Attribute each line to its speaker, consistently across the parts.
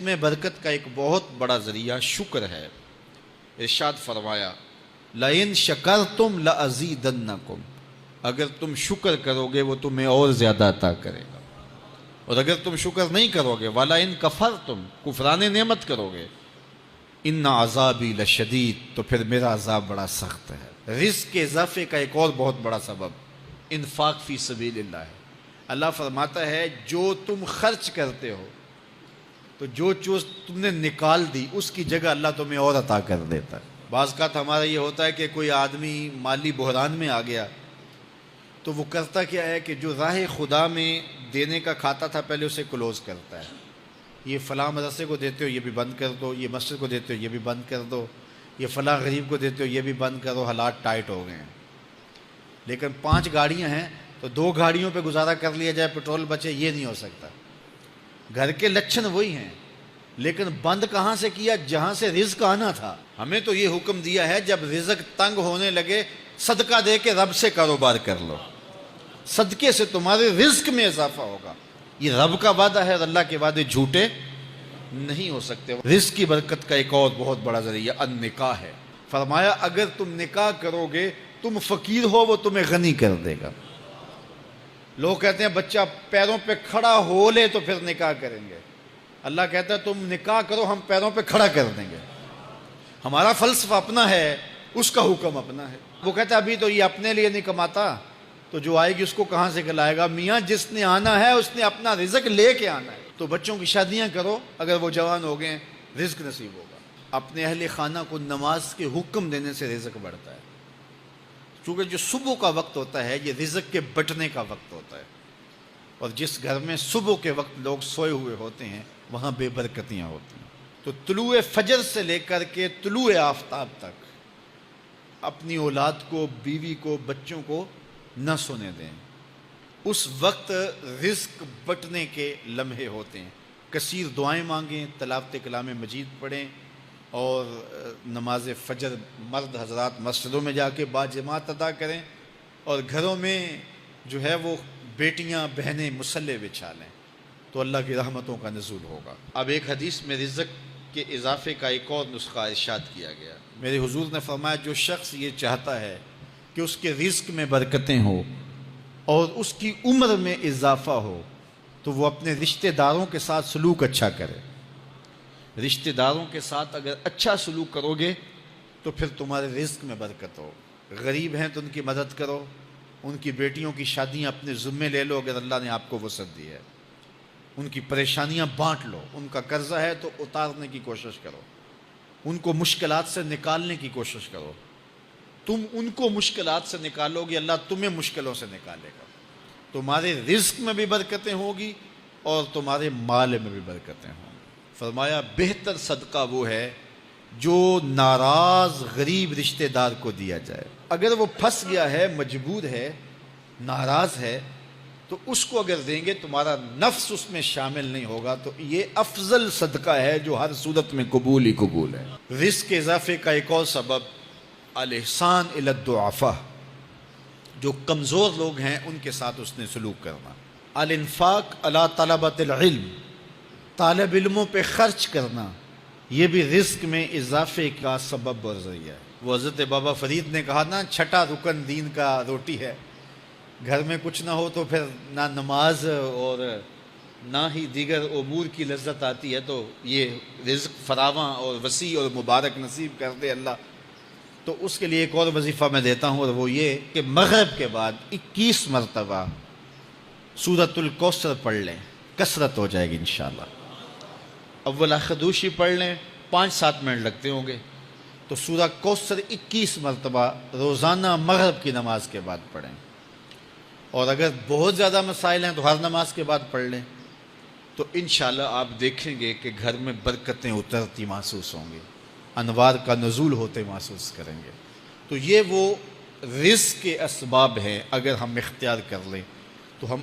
Speaker 1: میں برکت کا ایک بہت بڑا ذریعہ شکر ہے۔ ارشاد فرمایا لَإِن شَكَرْتُمْ لَأَزِيدَنَّكُمْ، اگر تم شکر کرو گے وہ تمہیں اور زیادہ عطا کرے گا، اور اگر تم شکر نہیں کرو گے وَلَئِن كَفَرْتُمْ، کفران نعمت کرو گے، اِنَّ عَذَابِي لَشَدِيدٌ، تو پھر میرا عذاب بڑا سخت ہے۔ رزق کے اضافے کا ایک اور بہت بڑا سبب انفاق فی سبیل اللہ ہے۔ اللہ فرماتا ہے جو تم خرچ کرتے ہو تو جو چیز تم نے نکال دی اس کی جگہ اللہ تمہیں اور عطا کر دیتا ہے۔ بعض اوقات ہمارا یہ ہوتا ہے کہ کوئی آدمی مالی بحران میں آ گیا تو وہ کرتا کیا ہے کہ جو راہ خدا میں دینے کا کھاتا تھا پہلے اسے کلوز کرتا ہے، یہ فلاں مدرسے کو دیتے ہو یہ بھی بند کر دو، یہ مسجد کو دیتے ہو یہ بھی بند کر دو، یہ فلاں غریب کو دیتے ہو یہ بھی بند کرو، حالات ٹائٹ ہو گئے ہیں۔ لیکن 5 گاڑیاں ہیں تو 2 گاڑیوں پہ گزارا کر لیا جائے، پیٹرول بچے، یہ نہیں ہو سکتا۔ گھر کے لچھن وہی ہیں، لیکن بند کہاں سے کیا؟ جہاں سے رزق آنا تھا۔ ہمیں تو یہ حکم دیا ہے جب رزق تنگ ہونے لگے صدقہ دے کے رب سے کاروبار کر لو، صدقے سے تمہارے رزق میں اضافہ ہوگا۔ یہ رب کا وعدہ ہے اور اللہ کے وعدے جھوٹے نہیں ہو سکتے۔ رزق کی برکت کا ایک اور بہت بڑا ذریعہ النکاح ہے۔ فرمایا اگر تم نکاح کرو گے، تم فقیر ہو وہ تمہیں غنی کر دے گا۔ لوگ کہتے ہیں بچہ پیروں پہ کھڑا ہو لے تو پھر نکاح کریں گے، اللہ کہتا ہے تم نکاح کرو ہم پیروں پہ کھڑا کر دیں گے۔ ہمارا فلسفہ اپنا ہے، اس کا حکم اپنا ہے۔ وہ کہتا ہے ابھی تو یہ اپنے لیے نہیں کماتا تو جو آئے گی اس کو کہاں سے کھلائے گا؟ میاں جس نے آنا ہے اس نے اپنا رزق لے کے آنا ہے۔ تو بچوں کی شادیاں کرو، اگر وہ جوان ہو گئے رزق نصیب ہوگا۔ اپنے اہل خانہ کو نماز کے حکم دینے سے رزق بڑھتا ہے، چونکہ جو صبح کا وقت ہوتا ہے یہ رزق کے بٹنے کا وقت ہوتا ہے، اور جس گھر میں صبح کے وقت لوگ سوئے ہوئے ہوتے ہیں وہاں بے برکتیاں ہوتی ہیں۔ تو طلوع فجر سے لے کر کے طلوع آفتاب تک اپنی اولاد کو، بیوی کو، بچوں کو نہ سونے دیں۔ اس وقت رزق بٹنے کے لمحے ہوتے ہیں۔ کثیر دعائیں مانگیں، تلاوت کلام مجید پڑھیں، اور نماز فجر مرد حضرات مسجدوں میں جا کے باجماعت ادا کریں، اور گھروں میں جو ہے وہ بیٹیاں بہنیں مصلے بچھا لیں تو اللہ کی رحمتوں کا نزول ہوگا۔ اب ایک حدیث میں رزق کے اضافے کا ایک اور نسخہ ارشاد کیا گیا۔ میرے حضور نے فرمایا جو شخص یہ چاہتا ہے کہ اس کے رزق میں برکتیں ہوں اور اس کی عمر میں اضافہ ہو تو وہ اپنے رشتہ داروں کے ساتھ سلوک اچھا کرے۔ رشتہ داروں کے ساتھ اگر اچھا سلوک کرو گے تو پھر تمہارے رزق میں برکت ہو۔ غریب ہیں تو ان کی مدد کرو، ان کی بیٹیوں کی شادیاں اپنے ذمے لے لو اگر اللہ نے آپ کو وسعت دی ہے، ان کی پریشانیاں بانٹ لو، ان کا قرضہ ہے تو اتارنے کی کوشش کرو، ان کو مشکلات سے نکالنے کی کوشش کرو۔ تم ان کو مشکلات سے نکالو گے، اللہ تمہیں مشکلوں سے نکالے گا۔ تمہارے رزق میں بھی برکتیں ہوگی اور تمہارے مال میں بھی برکتیں ہوں۔ فرمایا بہتر صدقہ وہ ہے جو ناراض غریب رشتہ دار کو دیا جائے۔ اگر وہ پھنس گیا ہے، مجبور ہے، ناراض ہے، تو اس کو اگر دیں گے تمہارا نفس اس میں شامل نہیں ہوگا، تو یہ افضل صدقہ ہے جو ہر صورت میں قبول ہی قبول ہے۔ رزق کے اضافے کا ایک اور سبب الاحسان الی الضعفاء، جو کمزور لوگ ہیں ان کے ساتھ اس نے سلوک کرنا۔ الانفاق علی طلبۃ العلم، طالب علموں پہ خرچ کرنا، یہ بھی رزق میں اضافے کا سبب اور ذریعہ ہے۔ وہ حضرت بابا فرید نے کہا نا چھٹا رکن دین کا روٹی ہے۔ گھر میں کچھ نہ ہو تو پھر نہ نماز اور نہ ہی دیگر امور کی لذت آتی ہے، تو یہ رزق فراواں اور وسیع اور مبارک نصیب کر دے اللہ۔ تو اس کے لیے ایک اور وظیفہ میں دیتا ہوں، اور وہ یہ کہ مغرب کے بعد 21 مرتبہ سورۃ الکوثر پڑھ لیں، کثرت ہو جائے گی انشاءاللہ۔ اول خدوشی پڑھ لیں، 5-7 منٹ لگتے ہوں گے، تو سورہ کوثر 21 مرتبہ روزانہ مغرب کی نماز کے بعد پڑھیں، اور اگر بہت زیادہ مسائل ہیں تو ہر نماز کے بعد پڑھ لیں، تو انشاءاللہ آپ دیکھیں گے کہ گھر میں برکتیں اترتی محسوس ہوں گی، انوار کا نزول ہوتے محسوس کریں گے۔ تو یہ وہ رزق کے اسباب ہیں، اگر ہم اختیار کر لیں تو ہم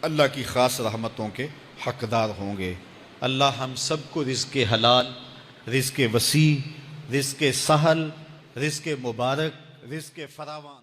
Speaker 1: اللہ کی خاص رحمتوں کے حقدار ہوں گے۔ اللہ ہم سب کو رزق حلال، رزق وسیع، رزق سہل، رزق مبارک، رزق فراواں